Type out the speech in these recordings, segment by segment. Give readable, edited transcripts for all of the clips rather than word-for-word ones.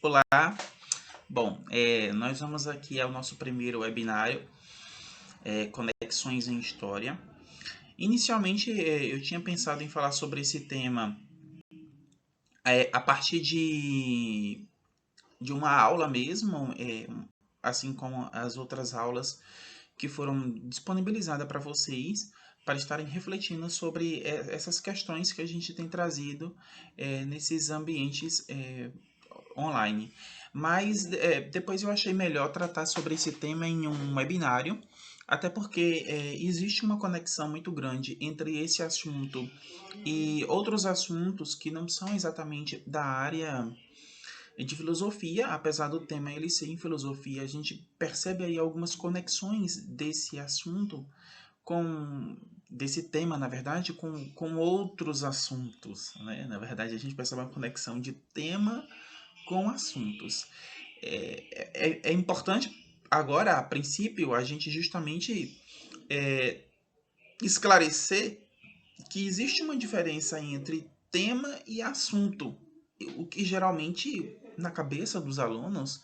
Olá, bom, nós vamos aqui ao nosso primeiro webinário, Conexões em História. Inicialmente, eu tinha pensado em falar sobre esse tema a partir de uma aula mesmo, assim como as outras aulas que foram disponibilizadas para vocês, para estarem refletindo sobre essas questões que a gente tem trazido nesses ambientes online. Mas depois eu achei melhor tratar sobre esse tema em um webinário, até porque existe uma conexão muito grande entre esse assunto e outros assuntos que não são exatamente da área de filosofia, apesar do tema ele ser em filosofia, a gente percebe aí algumas conexões desse assunto com desse tema, na verdade, com outros assuntos, né? Na verdade, a gente percebe uma conexão de tema com assuntos. É importante agora, a princípio, a gente justamente é, esclarecer que existe uma diferença entre tema e assunto, o que geralmente na cabeça dos alunos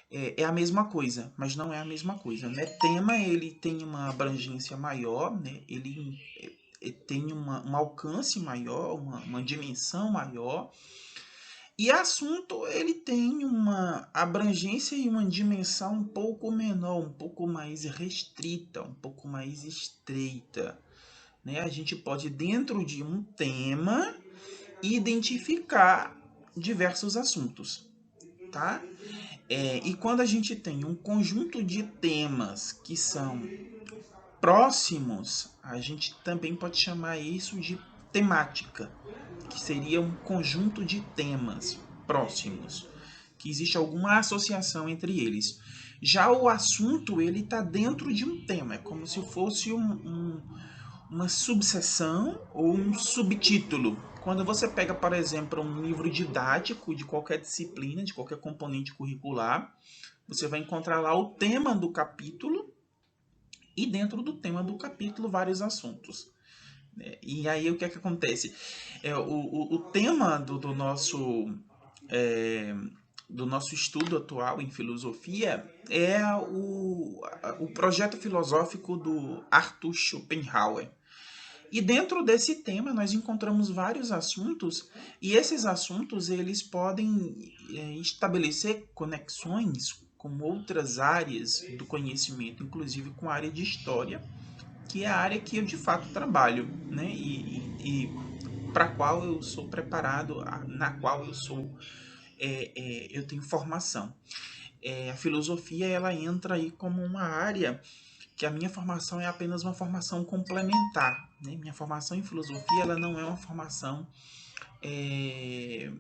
é a mesma coisa, mas não é a mesma coisa, né? Tema ele tem uma abrangência maior, né? Ele tem um alcance maior, uma dimensão maior, e assunto ele tem uma abrangência e uma dimensão um pouco menor, um pouco mais restrita, um pouco mais estreita, né? A gente pode, dentro de um tema, identificar diversos assuntos, tá? E quando a gente tem um conjunto de temas que são próximos, a gente também pode chamar isso de temática, que seria um conjunto de temas próximos, que existe alguma associação entre eles. Já o assunto, ele está dentro de um tema, é como se fosse uma subseção ou um subtítulo. Quando você pega, por exemplo, um livro didático de qualquer disciplina, de qualquer componente curricular, você vai encontrar lá o tema do capítulo e dentro do tema do capítulo vários assuntos. E aí o que é que acontece? O tema é, do nosso estudo atual em filosofia é o projeto filosófico do Arthur Schopenhauer. E dentro desse tema nós encontramos vários assuntos e esses assuntos eles podem estabelecer conexões com outras áreas do conhecimento, inclusive com a área de história, que é a área que eu de fato trabalho, né? E para a qual eu sou preparado, na qual eu tenho formação. A filosofia ela entra aí como uma área que a minha formação é apenas uma formação complementar. Né? Minha formação em filosofia ela não é uma formação é,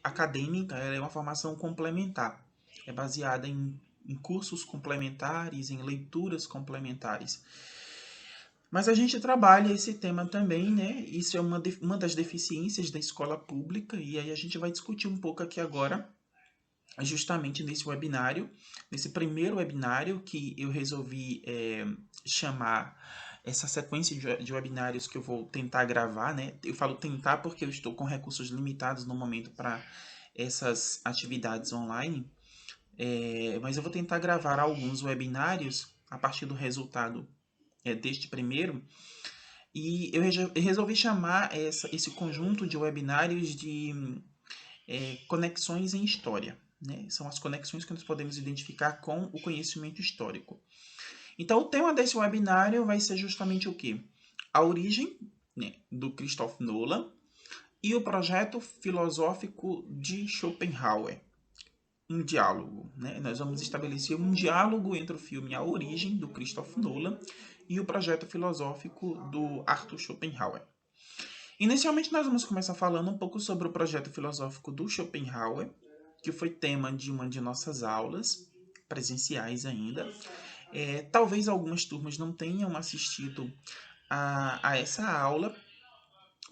acadêmica, ela é uma formação complementar. É baseada em cursos complementares, em leituras complementares. Mas a gente trabalha esse tema também, né? Isso é uma das deficiências da escola pública, e aí a gente vai discutir um pouco aqui agora, justamente nesse webinário, nesse primeiro webinário que eu resolvi chamar essa sequência de webinários que eu vou tentar gravar, né? Eu falo tentar porque eu estou com recursos limitados no momento para essas atividades online, mas eu vou tentar gravar alguns webinários a partir do resultado deste primeiro, e eu resolvi chamar esse conjunto de webinários de conexões em história. Né? São as conexões que nós podemos identificar com o conhecimento histórico. Então, o tema desse webinário vai ser justamente o quê? A origem, né, do Christopher Nolan e o projeto filosófico de Schopenhauer. Um diálogo, né? Nós vamos estabelecer um diálogo entre o filme A Origem, do Christopher Nolan, e o projeto filosófico do Arthur Schopenhauer. Inicialmente, nós vamos começar falando um pouco sobre o projeto filosófico do Schopenhauer, que foi tema de uma de nossas aulas, presenciais ainda. Talvez algumas turmas não tenham assistido a essa aula,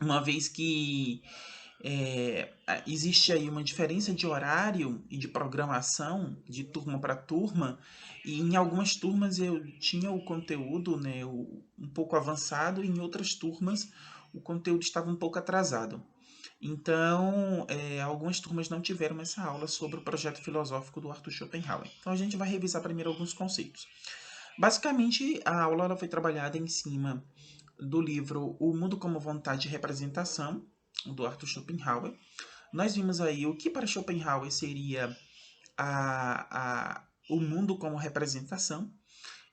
uma vez que existe aí uma diferença de horário e de programação de turma para turma, e em algumas turmas eu tinha o conteúdo, né, um pouco avançado, e em outras turmas o conteúdo estava um pouco atrasado. Então, algumas turmas não tiveram essa aula sobre o projeto filosófico do Arthur Schopenhauer. Então, a gente vai revisar primeiro alguns conceitos. Basicamente, a aula ela foi trabalhada em cima do livro O Mundo como Vontade e Representação, do Arthur Schopenhauer. Nós vimos aí o que para Schopenhauer seria o mundo como representação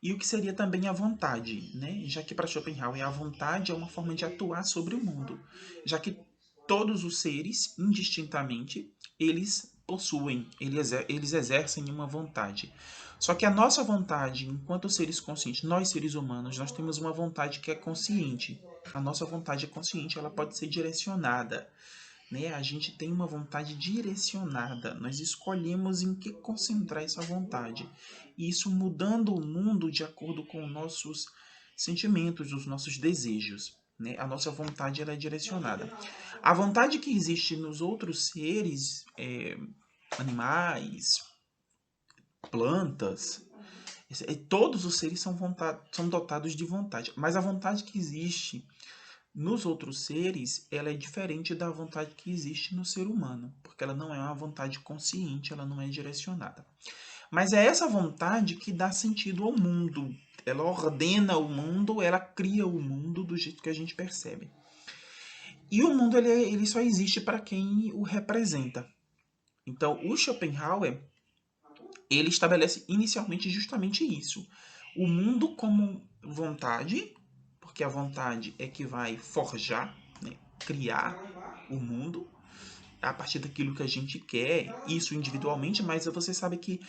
e o que seria também a vontade, né? Já que para Schopenhauer a vontade é uma forma de atuar sobre o mundo, já que todos os seres, indistintamente, eles possuem, eles exercem uma vontade. Só que a nossa vontade, enquanto seres conscientes, nós seres humanos, nós temos uma vontade que é consciente. A nossa vontade é consciente, ela pode ser direcionada, né? A gente tem uma vontade direcionada, nós escolhemos em que concentrar essa vontade. E isso mudando o mundo de acordo com os nossos sentimentos, os nossos desejos. Né? A nossa vontade ela é direcionada. A vontade que existe nos outros seres, animais, plantas, todos os seres são dotados de vontade. Mas a vontade que existe nos outros seres, ela é diferente da vontade que existe no ser humano, porque ela não é uma vontade consciente, ela não é direcionada. Mas é essa vontade que dá sentido ao mundo. Ela ordena o mundo, ela cria o mundo do jeito que a gente percebe. E o mundo ele só existe para quem o representa. Então, o Schopenhauer ele estabelece inicialmente justamente isso. O mundo como vontade, porque a vontade é que vai forjar, né, criar o mundo a partir daquilo que a gente quer, isso individualmente, mas você sabe que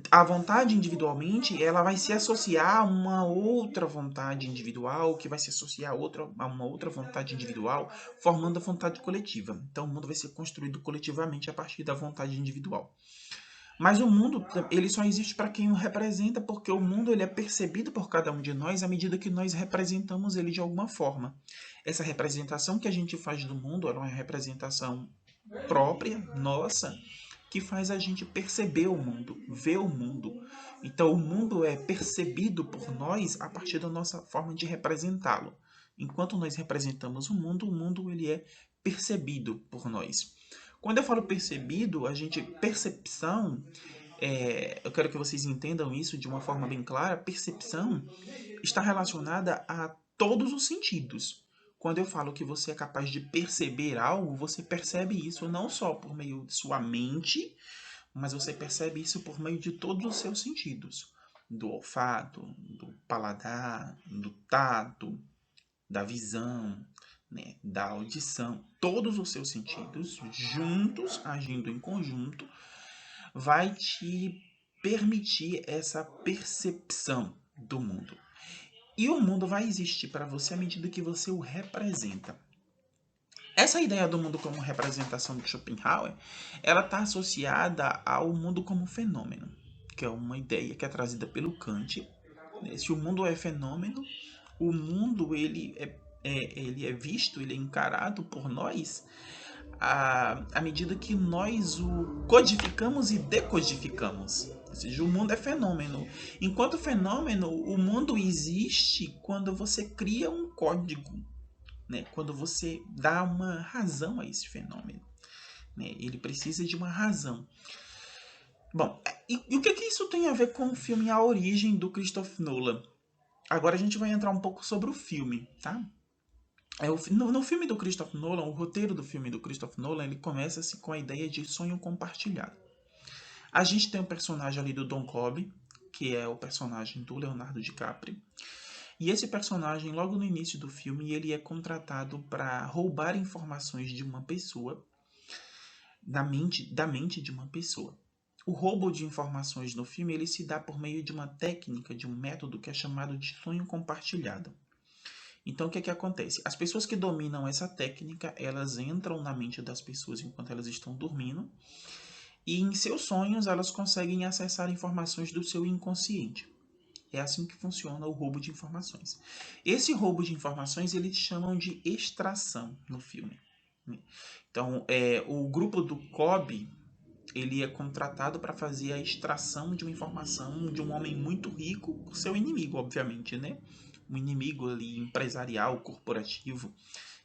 a vontade individualmente ela vai se associar a uma outra vontade individual, que vai se associar a uma outra vontade individual, formando a vontade coletiva. Então o mundo vai ser construído coletivamente a partir da vontade individual. Mas o mundo ele só existe para quem o representa, porque o mundo ele é percebido por cada um de nós à medida que nós representamos ele de alguma forma. Essa representação que a gente faz do mundo é uma representação própria, nossa, que faz a gente perceber o mundo, ver o mundo. Então o mundo é percebido por nós a partir da nossa forma de representá-lo. Enquanto nós representamos o mundo ele é percebido por nós. Quando eu falo percebido, percepção, eu quero que vocês entendam isso de uma forma bem clara, percepção está relacionada a todos os sentidos. Quando eu falo que você é capaz de perceber algo, você percebe isso não só por meio de sua mente, mas você percebe isso por meio de todos os seus sentidos. Do olfato, do paladar, do tato, da visão, né, da audição. Todos os seus sentidos juntos, agindo em conjunto, vai te permitir essa percepção do mundo. E o mundo vai existir para você à medida que você o representa. Essa ideia do mundo como representação de Schopenhauer, ela está associada ao mundo como fenômeno, que é uma ideia que é trazida pelo Kant. Se o mundo é fenômeno, o mundo ele é visto, ele é encarado por nós à medida que nós o codificamos e decodificamos. Ou seja, o mundo é fenômeno. Enquanto fenômeno, o mundo existe quando você cria um código, né? Quando você dá uma razão a esse fenômeno. Né? Ele precisa de uma razão. Bom, e o que isso tem a ver com o filme A Origem, do Christopher Nolan? Agora a gente vai entrar um pouco sobre o filme, tá? No filme do Christopher Nolan, o roteiro do filme do Christopher Nolan, ele começa-se com a ideia de sonho compartilhado. A gente tem o personagem ali do Don Cobb, que é o personagem do Leonardo DiCaprio, E esse personagem, logo no início do filme, ele é contratado para roubar informações de uma pessoa, da mente de uma pessoa. O roubo de informações no filme ele se dá por meio de uma técnica, de um método que é chamado de sonho compartilhado. Então, o que é que acontece? As pessoas que dominam essa técnica, elas entram na mente das pessoas enquanto elas estão dormindo, e em seus sonhos elas conseguem acessar informações do seu inconsciente. É assim que funciona o roubo de informações. Esse roubo de informações eles chamam de extração no filme, né? Então, o grupo do COB ele é contratado para fazer a extração de uma informação de um homem muito rico por seu inimigo, obviamente, né? Um inimigo ali empresarial, corporativo,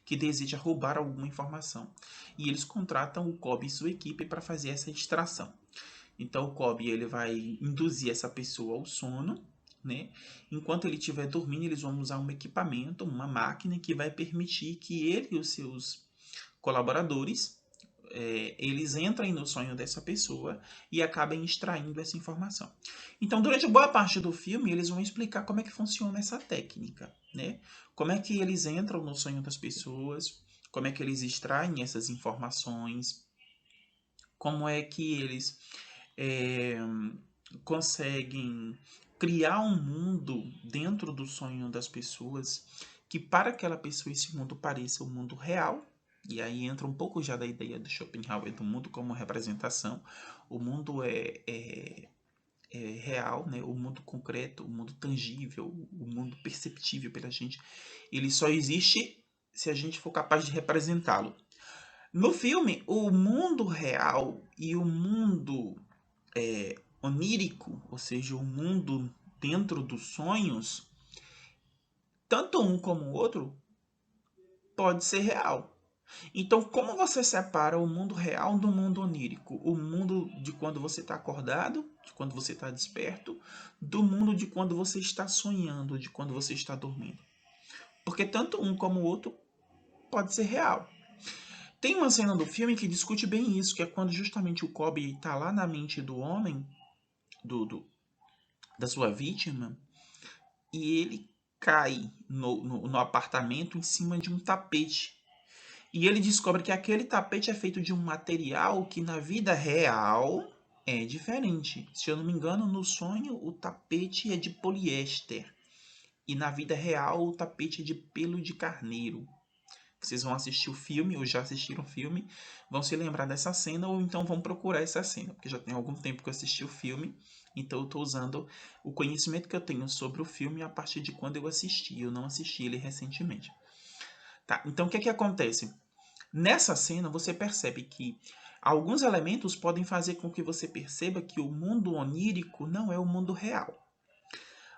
que deseja roubar alguma informação. E eles contratam o COB e sua equipe para fazer essa extração. Então o COB ele vai induzir essa pessoa ao sono, né? Enquanto ele estiver dormindo, eles vão usar um equipamento, uma máquina que vai permitir que ele e os seus colaboradores eles entrem no sonho dessa pessoa e acabem extraindo essa informação. Então, durante boa parte do filme, eles vão explicar como é que funciona essa técnica, né? Como é que eles entram no sonho das pessoas, como é que eles extraem essas informações, como é que eles é, conseguem criar um mundo dentro do sonho das pessoas que para aquela pessoa esse mundo pareça o mundo real. E aí entra um pouco já da ideia do Schopenhauer do mundo como representação. O mundo é real, né? O mundo concreto, o mundo tangível, o mundo perceptível pela gente. Ele só existe se a gente for capaz de representá-lo. No filme, o mundo real e o mundo onírico, ou seja, o mundo dentro dos sonhos, tanto um como o outro pode ser real. Então, como você separa o mundo real do mundo onírico? O mundo de quando você está acordado, de quando você está desperto, do mundo de quando você está sonhando, de quando você está dormindo. Porque tanto um como o outro pode ser real. Tem uma cena do filme que discute bem isso, que é quando justamente o Kobe está lá na mente do homem, da sua vítima, e ele cai no apartamento em cima de um tapete. E ele descobre que aquele tapete é feito de um material que na vida real é diferente. Se eu não me engano, no sonho o tapete é de poliéster. E na vida real o tapete é de pelo de carneiro. Vocês vão assistir o filme, ou já assistiram o filme, vão se lembrar dessa cena, ou então vão procurar essa cena, porque já tem algum tempo que eu assisti o filme, então eu estou usando o conhecimento que eu tenho sobre o filme a partir de quando eu assisti. Eu não assisti ele recentemente. Tá, então o que é que acontece? Nessa cena você percebe que alguns elementos podem fazer com que você perceba que o mundo onírico não é o mundo real.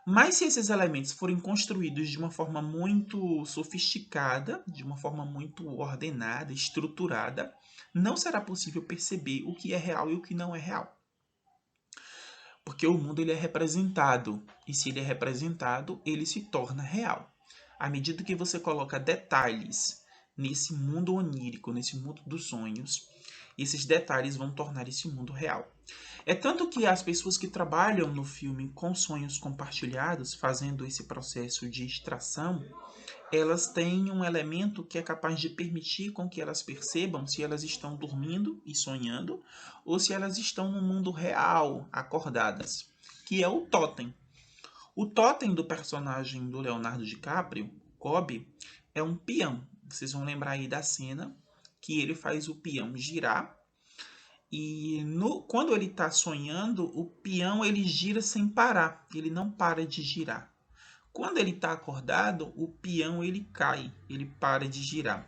Mas se esses elementos forem construídos de uma forma muito sofisticada, de uma forma muito ordenada, estruturada, não será possível perceber o que é real e o que não é real. Porque o mundo ele é representado, e se ele é representado, ele se torna real. À medida que você coloca detalhes nesse mundo onírico, nesse mundo dos sonhos, esses detalhes vão tornar esse mundo real. É tanto que as pessoas que trabalham no filme com sonhos compartilhados, fazendo esse processo de extração, elas têm um elemento que é capaz de permitir com que elas percebam se elas estão dormindo e sonhando ou se elas estão no mundo real, acordadas, que é o totem. O totem do personagem do Leonardo DiCaprio, Kobe, é um peão. Vocês vão lembrar aí da cena que ele faz o peão girar e quando ele está sonhando, o peão ele gira sem parar, ele não para de girar. Quando ele está acordado, o peão ele cai, ele para de girar.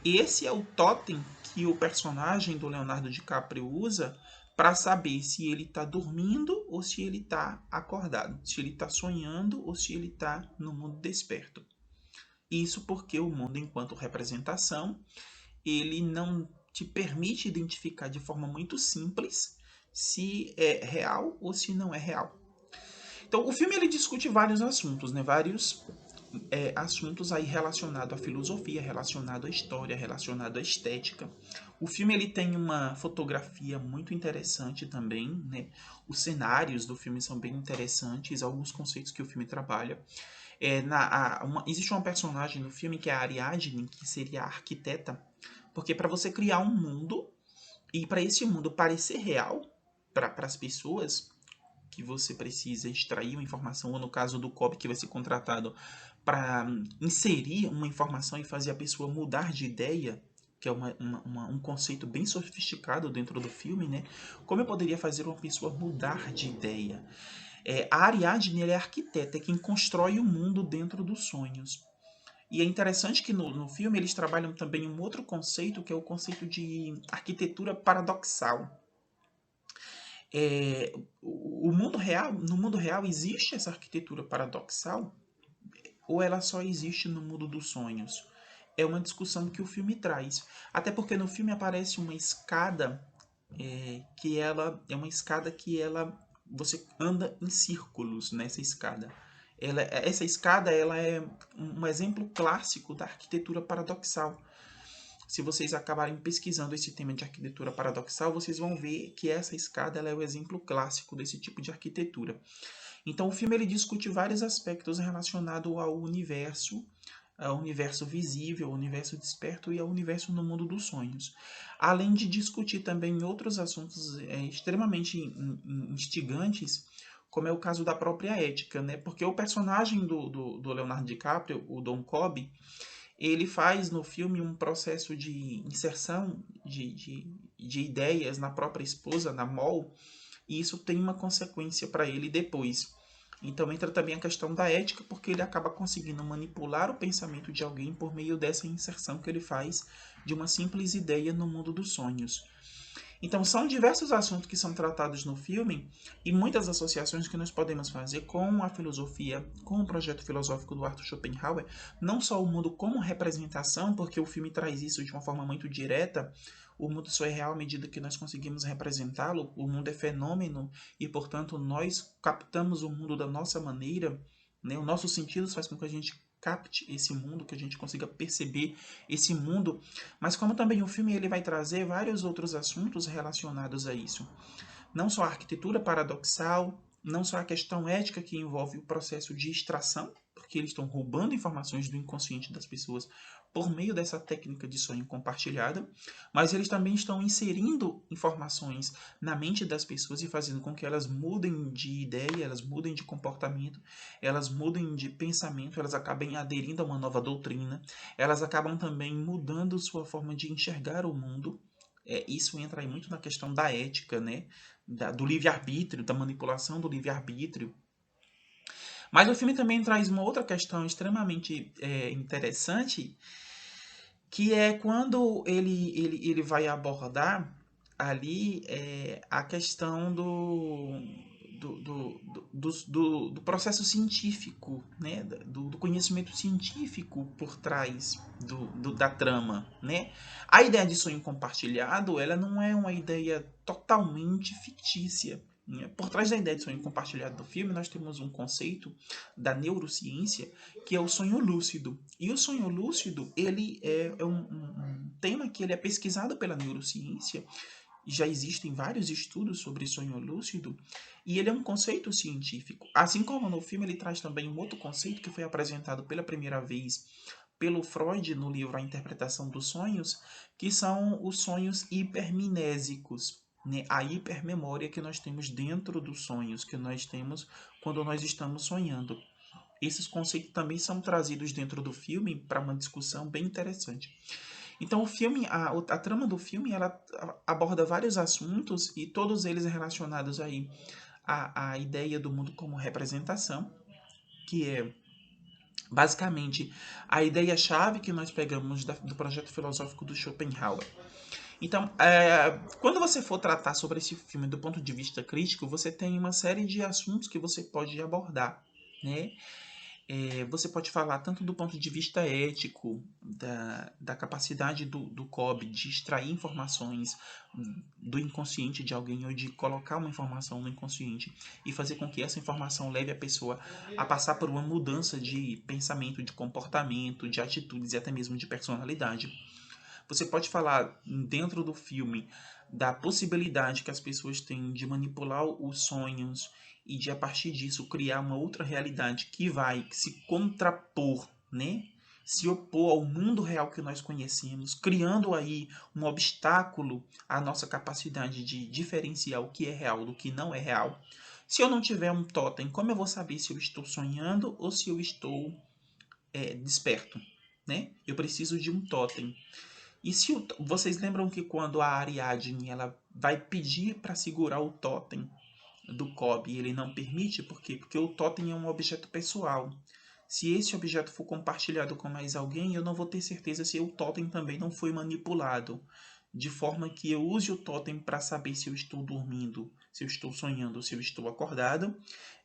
Esse é o totem que o personagem do Leonardo DiCaprio usa para saber se ele está dormindo ou se ele está acordado, se ele está sonhando ou se ele está no mundo desperto. Isso porque o mundo, enquanto representação, ele não te permite identificar de forma muito simples se é real ou se não é real. Então, o filme ele discute vários assuntos, né? Vários assuntos aí relacionados à filosofia, relacionado à história, relacionado à estética. O filme ele tem uma fotografia muito interessante também, né? Os cenários do filme são bem interessantes, alguns conceitos que o filme trabalha. Existe uma personagem no filme que é a Ariadne, que seria a arquiteta, porque para você criar um mundo e para esse mundo parecer real para as pessoas, que você precisa extrair uma informação, ou no caso do COB que vai ser contratado para inserir uma informação e fazer a pessoa mudar de ideia, que é um conceito bem sofisticado dentro do filme, né? Como eu poderia fazer uma pessoa mudar de ideia? A Ariadne ela é arquiteta, é quem constrói o mundo dentro dos sonhos. E é interessante que no filme eles trabalham também um outro conceito, que é o conceito de arquitetura paradoxal. No mundo real existe essa arquitetura paradoxal ou ela só existe no mundo dos sonhos? É uma discussão que o filme traz. Até porque no filme aparece uma escada que ela é uma escada que ela você anda em círculos nessa escada. Essa escada ela é um exemplo clássico da arquitetura paradoxal. Se vocês acabarem pesquisando esse tema de arquitetura paradoxal, vocês vão ver que essa escada ela é o exemplo clássico desse tipo de arquitetura. Então, o filme ele discute vários aspectos relacionados ao universo visível, ao universo desperto e ao universo no mundo dos sonhos. Além de discutir também outros assuntos extremamente instigantes, como é o caso da própria ética, né? Porque o personagem do Leonardo DiCaprio, o Don Cobb, ele faz no filme um processo de inserção de ideias na própria esposa, na Mol, e isso tem uma consequência para ele depois. Então entra também a questão da ética, porque ele acaba conseguindo manipular o pensamento de alguém por meio dessa inserção que ele faz de uma simples ideia no mundo dos sonhos. Então são diversos assuntos que são tratados no filme e muitas associações que nós podemos fazer com a filosofia, com o projeto filosófico do Arthur Schopenhauer, não só o mundo como representação, porque o filme traz isso de uma forma muito direta. O mundo só é real à medida que nós conseguimos representá-lo. O mundo é fenômeno e, portanto, nós captamos o mundo da nossa maneira, né? Os nossos sentidos faz com que a gente capte esse mundo, que a gente consiga perceber esse mundo, mas como também o filme ele vai trazer vários outros assuntos relacionados a isso. Não só a arquitetura paradoxal, não só a questão ética que envolve o processo de extração, porque eles estão roubando informações do inconsciente das pessoas por meio dessa técnica de sonho compartilhada, mas eles também estão inserindo informações na mente das pessoas e fazendo com que elas mudem de ideia, elas mudem de comportamento, elas mudem de pensamento, elas acabem aderindo a uma nova doutrina, elas acabam também mudando sua forma de enxergar o mundo. Isso entra aí muito na questão da ética, né? Do livre-arbítrio, da manipulação do livre-arbítrio. Mas o filme também traz uma outra questão extremamente interessante, que é quando ele vai abordar ali a questão do processo científico, né? Do conhecimento científico por trás da trama, né? A ideia de sonho compartilhado, ela não é uma ideia totalmente fictícia, né? Por trás da ideia de sonho compartilhado do filme, nós temos um conceito da neurociência que é o sonho lúcido. E o sonho lúcido, ele é um tema que ele é pesquisado pela neurociência. Já existem vários estudos sobre sonho lúcido e ele é um conceito científico. Assim como no filme ele traz também um outro conceito que foi apresentado pela primeira vez pelo Freud no livro A Interpretação dos Sonhos, que são os sonhos hipermnésicos, né? A hipermemória que nós temos dentro dos sonhos, que nós temos quando nós estamos sonhando. Esses conceitos também são trazidos dentro do filme para uma discussão bem interessante. Então o filme, a trama do filme, ela aborda vários assuntos e todos eles relacionados aí à ideia do mundo como representação, que é basicamente a ideia-chave que nós pegamos do projeto filosófico do Schopenhauer. Então, quando você for tratar sobre esse filme do ponto de vista crítico, você tem uma série de assuntos que você pode abordar, né? Você pode falar tanto do ponto de vista ético, da capacidade do COB de extrair informações do inconsciente de alguém ou de colocar uma informação no inconsciente e fazer com que essa informação leve a pessoa a passar por uma mudança de pensamento, de comportamento, de atitudes e até mesmo de personalidade. Você pode falar dentro do filme da possibilidade que as pessoas têm de manipular os sonhos e de, a partir disso, criar uma outra realidade que vai se contrapor, né? Se opor ao mundo real que nós conhecemos, criando aí um obstáculo à nossa capacidade de diferenciar o que é real do que não é real. Se eu não tiver um totem, como eu vou saber se eu estou sonhando ou se eu estou desperto? Né? Eu preciso de um totem. E se vocês lembram que quando a Ariadne ela vai pedir para segurar o totem do Cobb e ele não permite, por quê? Porque o totem é um objeto pessoal. Se esse objeto for compartilhado com mais alguém, eu não vou ter certeza se o totem também não foi manipulado, de forma que eu use o totem para saber se eu estou dormindo, se eu estou sonhando, se eu estou acordado,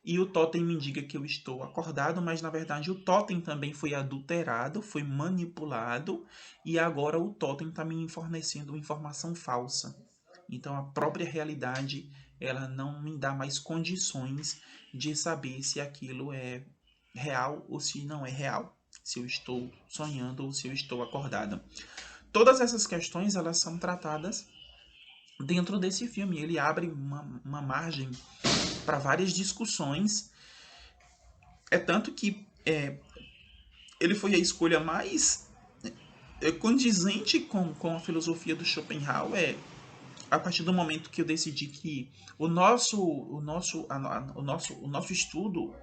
e o totem me indica que eu estou acordado, mas na verdade o totem também foi adulterado, foi manipulado, e agora o totem está me fornecendo informação falsa. Então a própria realidade ela não me dá mais condições de saber se aquilo é real ou se não é real, se eu estou sonhando ou se eu estou acordado. Todas essas questões elas são tratadas dentro desse filme. Ele abre uma margem para várias discussões. É tanto que ele foi a escolha mais condizente com a filosofia do Schopenhauer a partir do momento que eu decidi que o nosso estudo,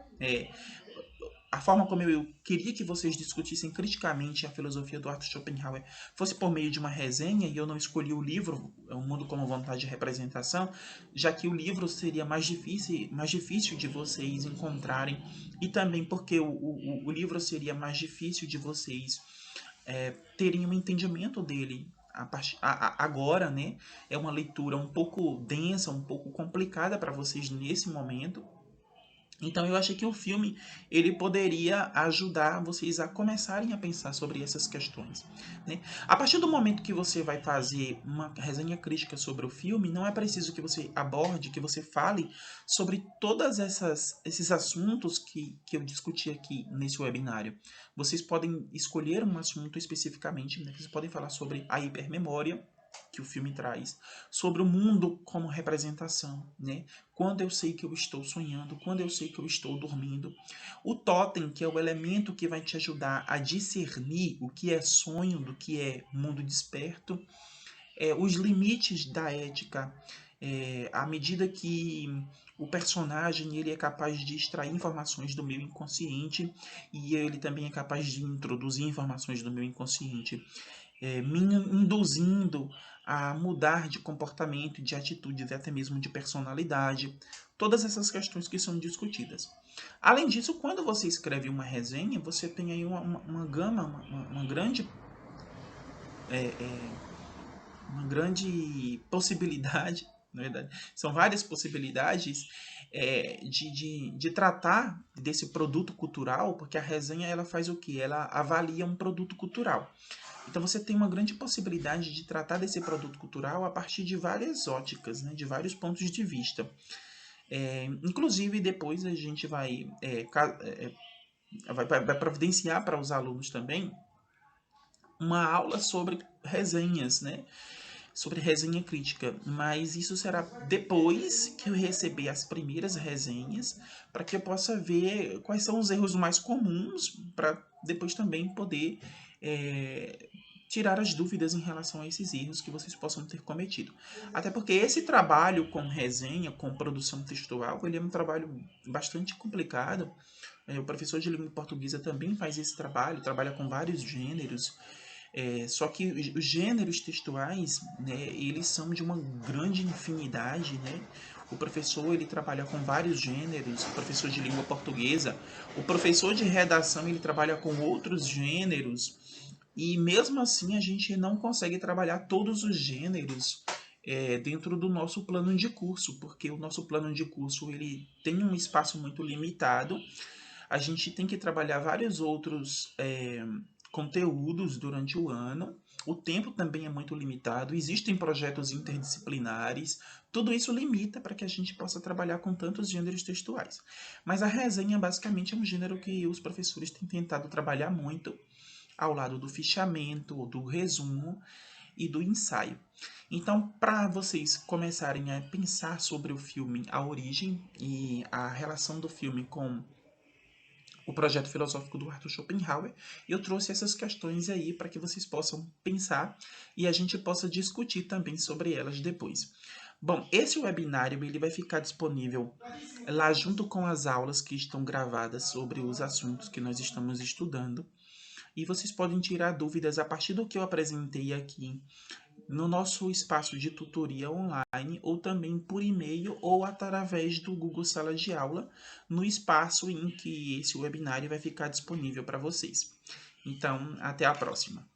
a forma como eu queria que vocês discutissem criticamente a filosofia do Arthur Schopenhauer fosse por meio de uma resenha, e eu não escolhi o livro, O Mundo como Vontade de Representação, já que o livro seria mais difícil de vocês encontrarem, e também porque o livro seria mais difícil de vocês terem um entendimento dele agora, né? É uma leitura um pouco densa, um pouco complicada para vocês nesse momento. Então eu achei que o filme ele poderia ajudar vocês a começarem a pensar sobre essas questões, né? A partir do momento que você vai fazer uma resenha crítica sobre o filme, não é preciso que você aborde, que você fale sobre todas esses assuntos que eu discuti aqui nesse webinário. Vocês podem escolher um assunto especificamente, né? Vocês podem falar sobre a hipermemória que o filme traz, sobre o mundo como representação, né? Quando eu sei que eu estou sonhando, quando eu sei que eu estou dormindo. O totem, que é o elemento que vai te ajudar a discernir o que é sonho do que é mundo desperto. Os limites da ética, à medida que o personagem ele é capaz de extrair informações do meu inconsciente e ele também é capaz de introduzir informações do meu inconsciente, me induzindo a mudar de comportamento, de atitudes, até mesmo de personalidade. Todas essas questões que são discutidas. Além disso, quando você escreve uma resenha, você tem aí uma gama, uma grande, uma grande possibilidade, na verdade, são várias possibilidades de tratar desse produto cultural, porque a resenha ela faz o que? Ela avalia um produto cultural. Então você tem uma grande possibilidade de tratar desse produto cultural a partir de várias óticas, né, de vários pontos de vista. Inclusive, depois a gente vai providenciar para os alunos também uma aula sobre resenhas, né? Sobre resenha crítica, mas isso será depois que eu receber as primeiras resenhas, para que eu possa ver quais são os erros mais comuns, para depois também poder tirar as dúvidas em relação a esses erros que vocês possam ter cometido. Até porque esse trabalho com resenha, com produção textual, ele é um trabalho bastante complicado. O professor de língua portuguesa também faz esse trabalho, trabalha com vários gêneros. Só que os gêneros textuais, né, eles são de uma grande infinidade, né? O professor ele trabalha com vários gêneros, o professor de língua portuguesa, o professor de redação ele trabalha com outros gêneros, e mesmo assim a gente não consegue trabalhar todos os gêneros dentro do nosso plano de curso, porque o nosso plano de curso ele tem um espaço muito limitado. A gente tem que trabalhar vários outros conteúdos durante o ano. O tempo também é muito limitado. Existem projetos interdisciplinares. Tudo isso limita para que a gente possa trabalhar com tantos gêneros textuais. Mas a resenha basicamente é um gênero que os professores têm tentado trabalhar muito ao lado do fichamento, do resumo, e do ensaio. Então, para vocês começarem a pensar sobre o filme, a origem e a relação do filme com o projeto filosófico do Arthur Schopenhauer, eu trouxe essas questões aí para que vocês possam pensar e a gente possa discutir também sobre elas depois. Bom, esse webinário ele vai ficar disponível lá junto com as aulas que estão gravadas sobre os assuntos que nós estamos estudando. E vocês podem tirar dúvidas a partir do que eu apresentei aqui no nosso espaço de tutoria online ou também por e-mail ou através do Google Sala de Aula, no espaço em que esse webinário vai ficar disponível para vocês. Então, até a próxima.